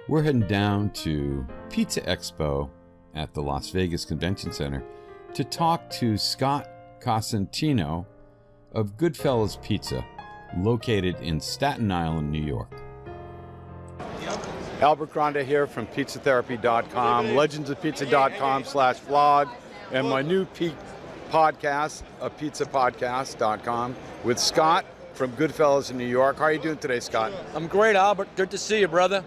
We're heading down to Pizza Expo at the Las Vegas Convention Center to talk to Scot Cosentino of Goodfellas Pizza, located in Staten Island, New York. Albert Grande here from pizzatherapy.com, legendsofpizza.com/vlog, and my new podcast, pizzapodcast.com, with Scot from Goodfellas in New York. How are you doing today, Scot? I'm great, Albert. Good to see you, brother.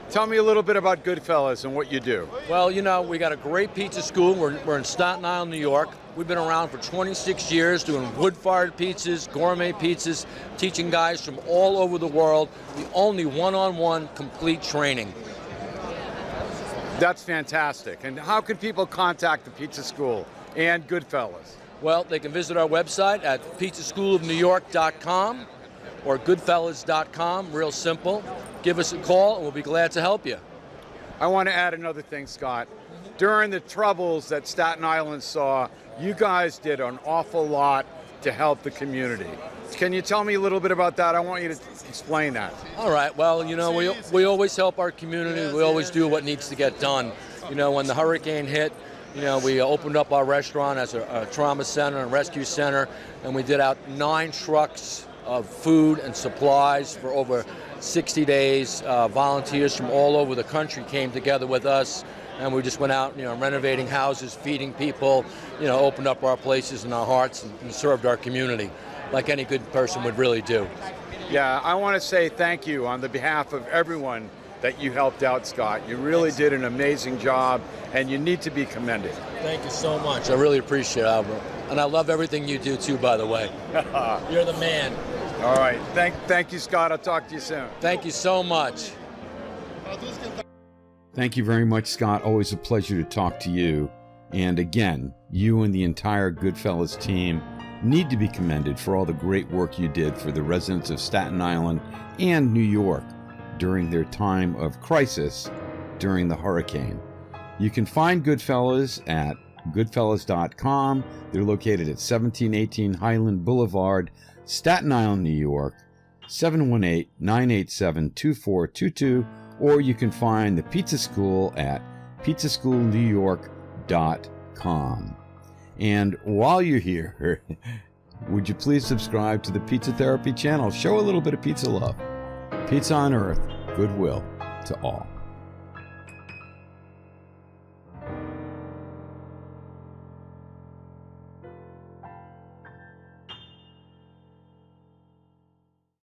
Tell me a little bit about Goodfellas and what you do. Well, you know, we got a great pizza school. We're in Staten Island, New York. We've been around for 26 years doing wood-fired pizzas, gourmet pizzas, teaching guys from all over the world the only one-on-one complete training. That's fantastic. And how can people contact the pizza school and Goodfellas? Well, they can visit our website at pizzaschoolofnewyork.com or goodfellas.com, real simple. Give us a call and we'll be glad to help you. I want to add another thing, Scot. During the troubles that Staten Island saw, you guys did an awful lot to help the community. Can you tell me a little bit about that? I want you to explain that. All right. Well, you know, we always help our community. We always do what needs to get done. You know, when the hurricane hit, you know, we opened up our restaurant as a trauma center and rescue center, and we did out 9 trucks of food and supplies for over 60 days. Volunteers from all over the country came together with us, and we just went out, you know, renovating houses, feeding people, you know, opened up our places and our hearts and served our community like any good person would really do. Yeah, I want to say thank you on the behalf of everyone that you helped out, Scot. You really did an amazing job, and you need to be commended. Thank you so much. I really appreciate it, Albert. And I love everything you do too, by the way. You're the man. All right. Thank you, Scot. I'll talk to you soon. Thank you so much. Thank you very much, Scot. Always a pleasure to talk to you. And again, you and the entire Goodfellas team need to be commended for all the great work you did for the residents of Staten Island and New York during their time of crisis during the hurricane. You can find Goodfellas at goodfellas.com. They're located at 1718 Hylan Boulevard, Staten Island, New York, 718-987-2422, or you can find the Pizza School at pizzaschoolnewyork.com. And while you're here, would you please subscribe to the Pizza Therapy channel? Show a little bit of pizza love. Pizza on earth, goodwill to all.